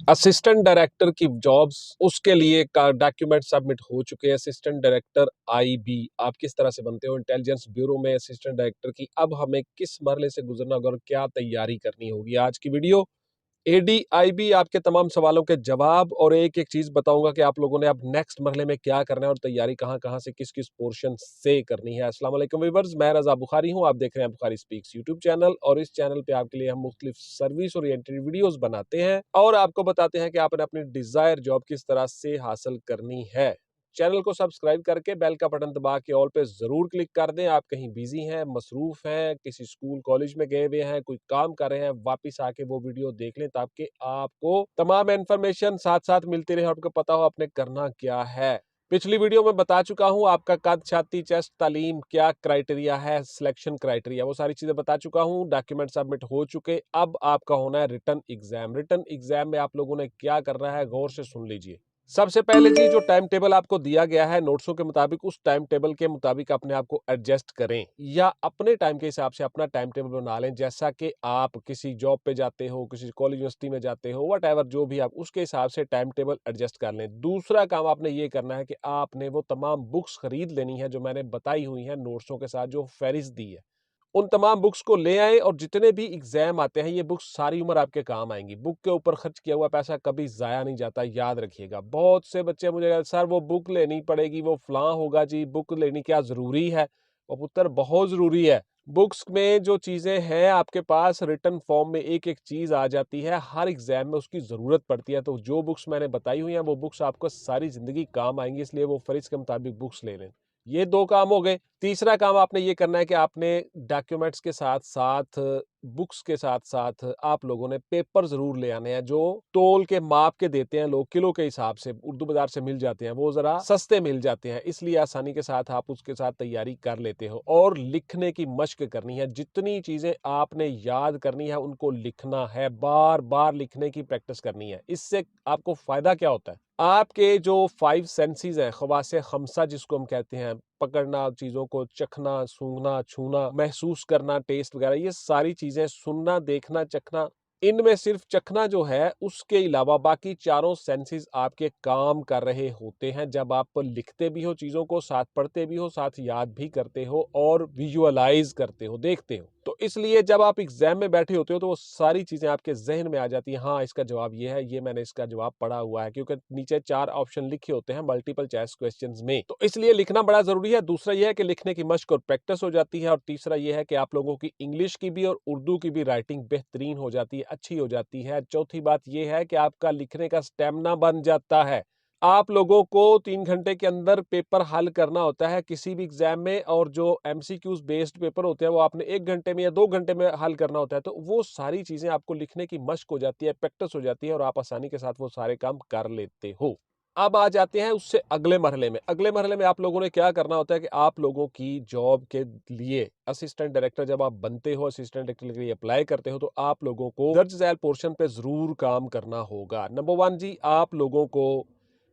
Assistant director की jobs, उसके लिए का डॉक्यूमेंट सबमिट हो चुके हैं। असिस्टेंट डायरेक्टर आईबी आप किस तरह से बनते हो इंटेलिजेंस ब्यूरो में असिस्टेंट डायरेक्टर की, अब हमें किस मरहले से गुजरना होगा और क्या तैयारी करनी होगी। आज की वीडियो एडीआईबी आपके तमाम सवालों के जवाब और एक एक चीज बताऊंगा कि आप लोगों ने अब नेक्स्ट मरहले में क्या करना है और तैयारी कहां कहां से किस किस पोर्शन से करनी है। अस्सलाम वालेकुम व्यूअर्स, मैं रजा बुखारी हूं, आप देख रहे हैं बुखारी स्पीक्स यूट्यूब चैनल और इस चैनल पे आपके लिए हम मुख्तलिफ सर्विस ओरिएंटेड वीडियोस बनाते हैं और आपको बताते हैं कि आपने अपनी डिजायर जॉब किस तरह से हासिल करनी है। चैनल को सब्सक्राइब करके बेल का बटन दबा के ऑल पे जरूर क्लिक कर दें। आप कहीं बिजी हैं, मसरूफ हैं, किसी स्कूल कॉलेज में गए हुए हैं, कोई काम कर रहे हैं, वापस आके वो वीडियो देख लें ताकि आपको तमाम इन्फॉर्मेशन साथ साथ मिलती रहे और आपको पता हो आपने करना क्या है। पिछली वीडियो में बता चुका हूं आपका कद, छाती, चेस्ट, तालीम, क्या क्राइटेरिया है, सिलेक्शन क्राइटेरिया, वो सारी चीजें बता चुका हूं। डॉक्यूमेंट सबमिट हो चुके। अब आपका होना है रिटन एग्जाम। रिटन एग्जाम में आप लोगों ने क्या करना है, गौर से सुन लीजिए। सबसे पहले जी, जो टाइम टेबल आपको दिया गया है नोट्सों के मुताबिक, उस टाइम टेबल के मुताबिक अपने आप को एडजस्ट करें या अपने टाइम के हिसाब से अपना टाइम टेबल बना लें। जैसा कि आप किसी जॉब पे जाते हो, किसी कॉलेज यूनिवर्सिटी में जाते हो, वट जो भी आप उसके हिसाब से टाइम टेबल एडजस्ट कर लें। दूसरा काम आपने ये करना है कि आपने वो तमाम बुक्स खरीद लेनी है जो मैंने बताई हुई है नोट्सों के साथ, जो फहरिस्त दी है। उन तमाम बुक्स को ले आए और जितने भी एग्जाम आते हैं ये बुक्स सारी उम्र आपके काम आएंगी। बुक के ऊपर खर्च किया हुआ पैसा कभी जाया नहीं जाता, याद रखिएगा। बहुत से बच्चे मुझे कहते, सर वो बुक लेनी पड़ेगी, वो फलां होगा जी, बुक लेनी क्या जरूरी है? वो पुत्र बहुत जरूरी है। बुक्स में जो चीजें हैं आपके पास रिटन फॉर्म में एक एक चीज आ जाती है, हर एग्जाम में उसकी जरूरत पड़ती है। तो जो बुक्स मैंने बताई हुई हैं वो बुक्स आपको सारी जिंदगी काम आएंगी, इसलिए वो फरीज के मुताबिक बुक्स ले लें। ये दो काम हो गए। तीसरा काम आपने ये करना है कि आपने डॉक्यूमेंट्स के साथ साथ, बुक्स के साथ साथ आप लोगों ने पेपर जरूर ले आने हैं जो तोल के माप के देते हैं लोग, किलो के हिसाब से उर्दू बाजार से मिल जाते हैं, वो जरा सस्ते मिल जाते हैं, इसलिए आसानी के साथ आप उसके साथ तैयारी कर लेते हो। और लिखने की मश्क करनी है, जितनी चीजें आपने याद करनी है उनको लिखना है, बार बार लिखने की प्रैक्टिस करनी है। इससे आपको फायदा क्या होता है, आपके जो 5 सेंसेस हैं, खवासे खमसा जिसको हम कहते हैं, पकड़ना, चीजों को चखना, सूंघना, छूना, महसूस करना, टेस्ट वगैरह, ये सारी चीजें, सुनना, देखना, चखना, इनमें सिर्फ चखना जो है, उसके अलावा बाकी चारों सेंसेस आपके काम कर रहे होते हैं। जब आप लिखते भी हो चीजों को, साथ पढ़ते भी हो, साथ याद भी करते हो और विजुअलाइज करते हो, देखते हो, तो इसलिए जब आप एग्जाम में बैठे होते हो तो वो सारी चीजें आपके जहन में आ जाती हैं। हाँ, इसका जवाब ये है, ये मैंने इसका जवाब पढ़ा हुआ है, क्योंकि नीचे 4 ऑप्शन लिखे होते हैं मल्टीपल चॉइस क्वेश्चंस में, तो इसलिए लिखना बड़ा जरूरी है। दूसरा यह है कि लिखने की मश्क और प्रैक्टिस हो जाती है और तीसरा यह है कि आप लोगों की इंग्लिश की भी और उर्दू की भी राइटिंग बेहतरीन हो जाती है, अच्छी हो जाती है। चौथी बात यह है कि आपका लिखने का स्टेमिना बन जाता है। आप लोगों को 3 घंटे के अंदर पेपर हल करना होता है किसी भी एग्जाम में, और जो एमसीक्यूज बेस्ड पेपर होते हैं वो आपने 1 घंटे में या 2 घंटे में हल करना होता है। तो वो सारी चीजें आपको लिखने की मश्क हो जाती है, प्रैक्टिस हो जाती है और आप आसानी के साथ वो सारे काम कर लेते हो। अब आ जाते हैं उससे अगले मरहले में। अगले मरहले में आप लोगों ने क्या करना होता है कि आप लोगों की जॉब के लिए असिस्टेंट डायरेक्टर जब आप बनते हो, असिस्टेंट डायरेक्टर के लिए अप्लाई करते हो, तो आप लोगों को दर्ज झैल पोर्शन पे जरूर काम करना होगा। नंबर 1 जी, आप लोगों को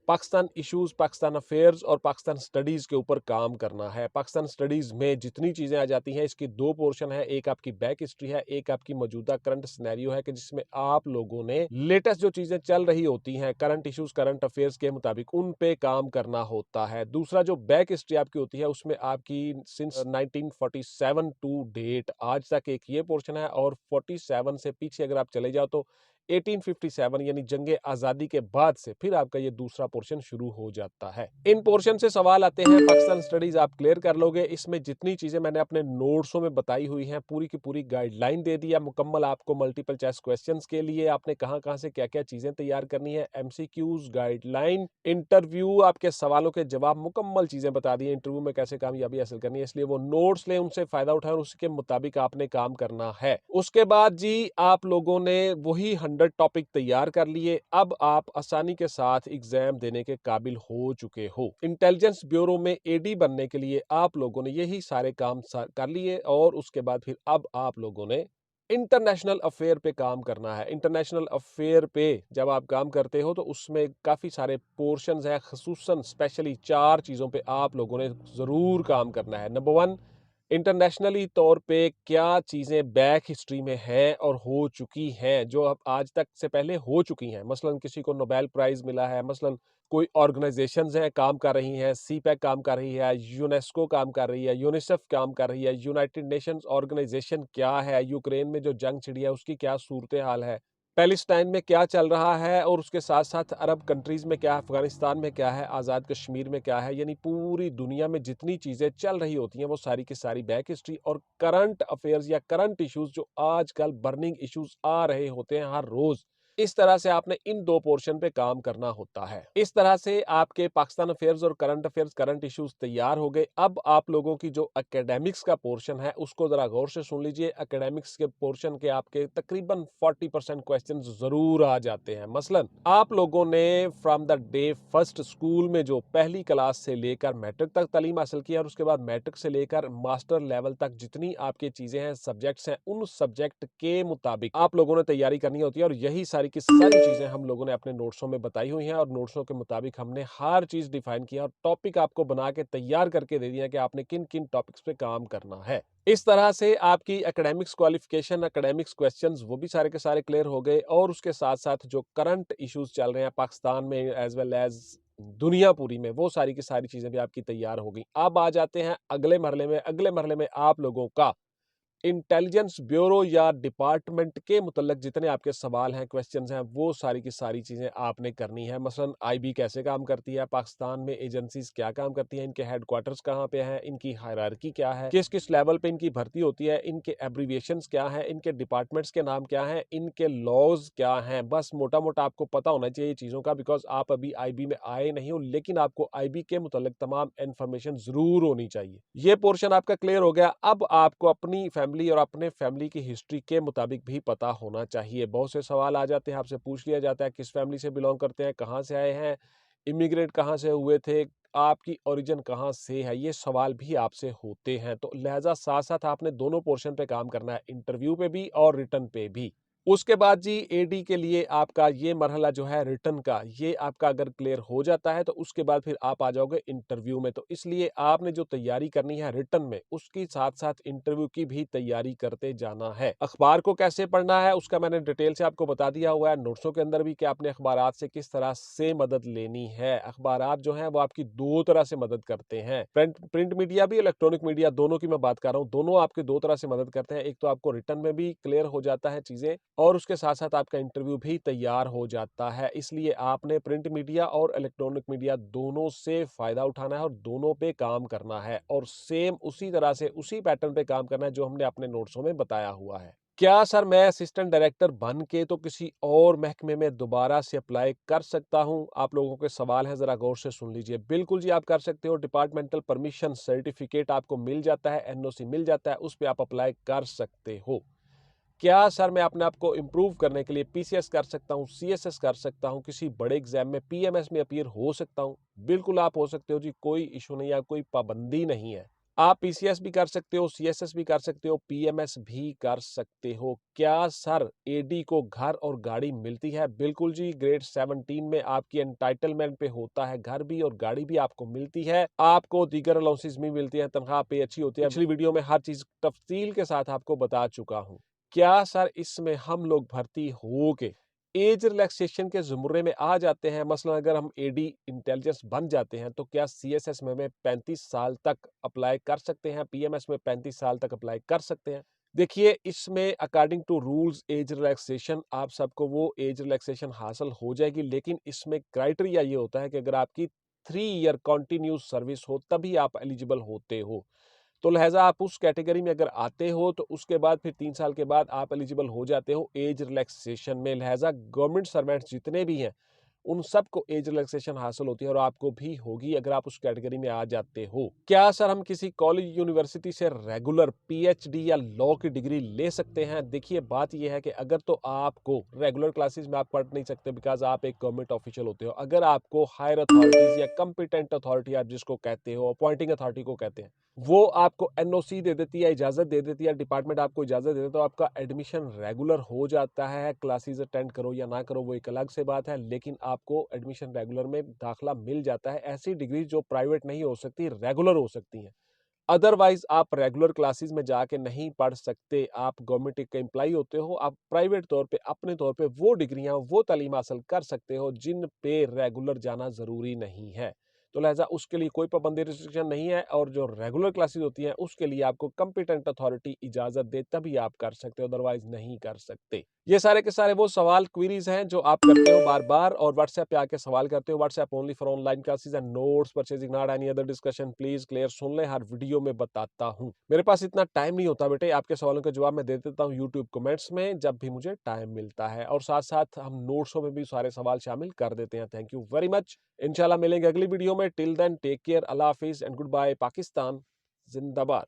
पाकिस्तान इश्यूज, पाकिस्तान अफेयर्स और पाकिस्तान स्टडीज के ऊपर काम करना है। पाकिस्तान स्टडीज में जितनी चीजें आ जाती हैं, इसकी 2 पोर्शन है, एक आपकी बैक हिस्ट्री है, एक आपकी मौजूदा करंट सिनेरियो है, कि जिसमें आप लोगों ने लेटेस्ट जो चीजें चल रही होती हैं करंट इश्यूज, करंट अफेयर्स के मुताबिक, उन पे काम करना होता है। दूसरा जो बैक हिस्ट्री आपकी होती है, उसमें आपकी सिंस 1947 टू डेट आज तक एक ये पोर्शन है, और 47 से पीछे अगर आप चले जाओ तो 1857 यानी जंगे आजादी के बाद से फिर आपका ये दूसरा पोर्शन शुरू हो जाता है। इन पोर्शन से सवाल आते हैं, पाकिस्तान स्टडीज आप क्लियर कर लोगे। इसमें जितनी चीजें मैंने अपने नोट्सों में बताई हुई हैं, पूरी की पूरी गाइडलाइन दे दिया मुकम्मल आपको मल्टीपल चॉइस क्वेश्चंस के लिए। आपने कहां कहां से क्या क्या चीजें तैयार करनी है, एमसीक्यूज, गाइडलाइन, इंटरव्यू, आपके सवालों के जवाब, मुकम्मल चीजें बता दी। इंटरव्यू में कैसे कामयाबी हासिल करनी है, इसलिए वो नोट्स लें, उनसे फायदा उठाएं और उसके मुताबिक आपने काम करना है। उसके बाद जी, आप लोगों ने वही 100 टॉपिक तैयार कर लिए। अब आप आसानी के साथ एग्जाम देने के काबिल हो चुके हो। इंटेलिजेंस ब्यूरो में एडी बनने के लिए आप लोगों ने यही सारे काम कर लिए, और उसके बाद फिर अब आप लोगों ने इंटरनेशनल अफेयर पे काम करना है। इंटरनेशनल अफेयर पे जब आप काम करते हो तो उसमें काफी सारे पोर्शंस हैं, खसूसन स्पेशली 4 चीजों पे आप लोगों ने जरूर काम करना है। नंबर 1, इंटरनेशनली तौर पे क्या चीज़ें बैक हिस्ट्री में हैं और हो चुकी हैं, जो अब आज तक से पहले हो चुकी हैं। मसलन किसी को नोबेल प्राइज़ मिला है, मसलन कोई ऑर्गनाइज़ेशंस हैं, काम कर रही हैं, सीपैक काम कर रही है, यूनेस्को काम कर रही है, यूनिसेफ काम कर रही है, यूनाइटेड नेशंस ऑर्गनाइज़ेशन क्या है, यूक्रेन में जो जंग छिड़ी है, उसकी क्या सूरत-ए-हाल है, पैलेस्टाइन में क्या चल रहा है और उसके साथ-साथ अरब कंट्रीज़ में क्या, अफ़गानिस्तान में क्या है, आज़ाद कश्मीर में क्या है, यानी पूरी दुनिया में जितनी चीज़ें चल रही होती हैं, वो सारी की सारी बैक हिस्ट्री और करंट अफ़ेयर्स या करंट इश्यूज़ जो आजकल बर्निंग इश्यूज़ आ रहे होते हैं हर रोज़, इस तरह से आपने इन 2 पोर्शन पे काम करना होता है। इस तरह से आपके पाकिस्तान अफ़ेयर्स, करंट इश्यूज़ तैयार हो गए। अब आप लोगों की जो एकेडमिक्स का पोर्शन है, उसको ज़रा गौर से सुन लीजिए। एकेडमिक्स के पोर्शन के आपके तकरीबन 40% क्वेश्चंस ज़रूर आ जाते हैं। मसलन आप लोगों ने from the day first school में जो पहली क्लास से लेकर मैट्रिक तक तालीम हासिल की है और उसके बाद मैट्रिक से लेकर मास्टर लेवल तक जितनी आपकी चीज़ें हैं, सब्जेक्ट्स हैं, उन सब्जेक्ट के मुताबिक आप लोगों ने तैयारी करनी होती है और यही सारी की सारी चीज़ें हम लोगों ने अपने नोट्सों में बताई हुई हैं और नोट्सों के मुताबिक हमने हर चीज़ डिफाइन किया और टॉपिक आपको बना के तैयार करके दे दिया कि आपने किन-किन टॉपिक्स पे काम करना है। इस तरह से आपकी एकेडमिक्स क्वालिफिकेशन, एकेडमिक्स क्वेश्चंस वो भी सारे के सारे क्लियर हो गए और उसके साथ-साथ जो करंट इश्यूज़ चल रहे हैं पाकिस्तान में एज़ वेल एज़ दुनिया पूरी में, वो सारी की सारी चीज़ें भी आपकी तैयार हो गई। अब आ जाते हैं अगले मरहले में। अगले मरहले में आप लोगों का इंटेलिजेंस ब्यूरो या डिपार्टमेंट के मुतल्लिक जितने आपके सवाल हैं, क्वेश्चंस हैं, वो सारी की सारी चीज़ें आपने करनी है। मसलन आईबी कैसे काम करती है, पाकिस्तान में एजेंसीज़ क्या काम करती हैं, इनके हेडक्वार्टर्स कहाँ पे हैं, इनकी हायरार्की क्या है, किस-किस लेवल पे इनकी भर्ती होती है, इनके एब्रिविएशंस क्या हैं, इनके डिपार्टमेंट्स के नाम क्या हैं, इनके लॉज़ क्या हैं। बस मोटा-मोटा आपको पता होना चाहिए चीज़ों का बिकॉज़ आप अभी आईबी में आए नहीं हो, लेकिन आपको आईबी के मुतल्लिक तमाम इन्फॉर्मेशन ज़रूर होनी चाहिए। ये पोर्शन आपका क्लियर हो गया। अब आपको अपनी फैमिली और अपने फैमिली की हिस्ट्री के मुताबिक भी पता होना चाहिए। बहुत से सवाल आ जाते हैं, आपसे पूछ लिया जाता है किस फैमिली से बिलोंग करते हैं, कहाँ से आए हैं, इमिग्रेट कहाँ से हुए थे, आपकी ओरिजिन कहाँ से है, ये सवाल भी आपसे होते हैं। तो लिहाजा साथ-साथ आपने दोनों पोर्शन पे काम करना है, इंटरव्यू पे भी और रिटन पे भी। उसके बाद जी एडी के लिए आपका ये मरहला जो है रिटन का, ये आपका अगर क्लियर हो जाता है तो उसके बाद फिर आप आ जाओगे इंटरव्यू में। तो इसलिए आपने जो तैयारी करनी है रिटन में, उसकी साथ-साथ इंटरव्यू की भी तैयारी करते जाना है। अखबार को कैसे पढ़ना है उसका मैंने डिटेल से आपको बता दिया हुआ है नोट्सों के अंदर भी कि आपने अखबारात से किस तरह से मदद लेनी है। अखबारात जो हैं वो आपकी 2 तरह से मदद करते हैं। प्रिंट प्रिंट मीडिया भी, इलेक्ट्रॉनिक मीडिया दोनों की मैं बात कर रहा हूँ। दोनों आपके 2 तरह से मदद करते हैं। एक तो आपको रिटन में भी क्लियर हो जाता है चीज़ें और उसके साथ-साथ आपका इंटरव्यू भी तैयार हो जाता है। इसलिए आपने प्रिंट मीडिया और इलेक्ट्रॉनिक मीडिया दोनों से फ़ायदा उठाना है और दोनों पे काम करना है और सेम उसी तरह से, उसी पैटर्न पे काम करना है जो हमने अपने नोट्सों में बताया हुआ है। क्या सर मैं असिस्टेंट डायरेक्टर बन के तो किसी और महकमे में दोबारा से अप्लाई कर सकता हूँ? आप लोगों के सवाल हैं, ज़रा गौर से सुन लीजिए। बिल्कुल जी, आप कर सकते हो। डिपार्टमेंटल परमिशन सर्टिफ़िकेट आपको मिल जाता है, एनओसी मिल जाता है, उस पे आप अप्लाई कर सकते हो। क्या सर मैं अपने आप को इम्प्रूव करने के लिए पीसीएस कर सकता हूँ, सीएसएस कर सकता हूँ, किसी बड़े एग्जाम में पीएमएस में अपीयर हो सकता हूँ? बिल्कुल आप हो सकते हो जी, कोई इशू नहीं है, कोई पाबंदी नहीं है। आप पीसीएस भी कर सकते हो, सीएसएस भी कर सकते हो, पीएमएस भी कर सकते हो। क्या सर एडी को घर और गाड़ी मिलती है? बिल्कुल जी, ग्रेड 17 में आपकी एंटाइटलमेंट पे होता है, घर भी और गाड़ी भी आपको मिलती है। आपको दीगर अलाउंसेस भी मिलती हैं, तनख्वाह पे अच्छी होती है। पिछली वीडियो में हर चीज़ तफ़सील के साथ आपको बता चुका हूँ। क्या सर इसमें हम लोग भर्ती हो के एज रिलैक्सेशन के ज़ुमरे में आ जाते हैं? मसलन अगर हम एडी इंटेलिजेंस बन जाते हैं तो क्या सीएसएस में हमें 35 साल तक अप्लाई कर सकते हैं, पीएमएस में 35 साल तक अप्लाई कर सकते हैं? देखिए इसमें according to rules age relaxation आप सबको वो एज रिलैक्सेशन हासिल हो जाएगी, लेकिन इसमें क्राइटेरिया ये होता है कि अगर आपकी 3 ईयर कंटिन्यूस सर्विस हो तभी आप एलिजिबल होते हो। तो लिहाजा आप उस कैटेगरी में अगर आते हो तो उसके बाद फिर 3 साल के बाद आप एलिजिबल हो जाते हो एज रिलैक्सेशन में। लिहाजा गवर्नमेंट सर्वेंट्स जितने भी हैं, उन सबको एज रिलैक्सेशन हासिल होती है और आपको भी होगी अगर आप उस कैटेगरी में आ जाते हो। क्या सर हम किसी कॉलेज यूनिवर्सिटी से रेगुलर पीएचडी या लॉ की डिग्री ले सकते हैं? देखिए बात ये है कि अगर तो आपको रेगुलर क्लासेस में आप पढ़ नहीं सकते बिकॉज़ आप एक गवर्नमेंट ऑफिशियल होते हो। अगर आपको हायर अथॉरिटीज़ या कॉम्पिटेंट अथॉरिटी आप जिसको कहते हो, अपॉइंटिंग अथॉरिटी को कहते हैं, वो आपको एनओसी दे देती है, इजाज़त दे देती है, डिपार्टमेंट आपको इजाज़त दे देता है, तो आपका एडमिशन रेगुलर हो जाता है। क्लासेस अटेंड करो या ना करो वो एक अलग से बात है, लेकिन आपको एडमिशन रेगुलर में दाखिला मिल जाता है। ऐसी डिग्री जो प्राइवेट नहीं हो सकती, रेगुलर हो सकती हैं। अदरवाइज आप रेगुलर क्लासेस में जाके नहीं पढ़ सकते। आप गवर्नमेंट के एम्प्लॉय होते हो, आप प्राइवेट तौर पे अपने तौर पे वो डिग्रियां, वो तालीम हासिल कर सकते हो जिन पे रेगुलर जाना जरूरी नहीं है। तो लिहाजा उसके लिए कोई पाबंदी रिस्ट्रिक्शन नहीं है, और जो रेगुलर क्लासेस होती हैं उसके लिए आपको कंपिटेंट अथॉरिटी इजाजत दे तभी आप कर सकते हो, अदरवाइज नहीं कर सकते। ये सारे के सारे वो सवाल क्वेरीज हैं जो आप करते हो बार बार और व्हाट्सएप पे आके सवाल करते हो। WhatsApp only for online classes and notes purchasing, not any other discussion. Please clear सुन ले, हर वीडियो में बताता हूँ। मेरे पास इतना टाइम नहीं होता बेटे, आपके सवालों के जवाब मैं दे देता हूँ यूट्यूब कमेंट्स में जब भी मुझे टाइम मिलता है, और साथ साथ हम नोट्सों में भी सारे सवाल शामिल कर देते हैं। Thank you very much. इंशाल्लाह मिलेंगे अगली वीडियो में। टिल देन टेक केयर, अल्लाह हाफिज एंड गुड बाय। पाकिस्तान जिंदाबाद।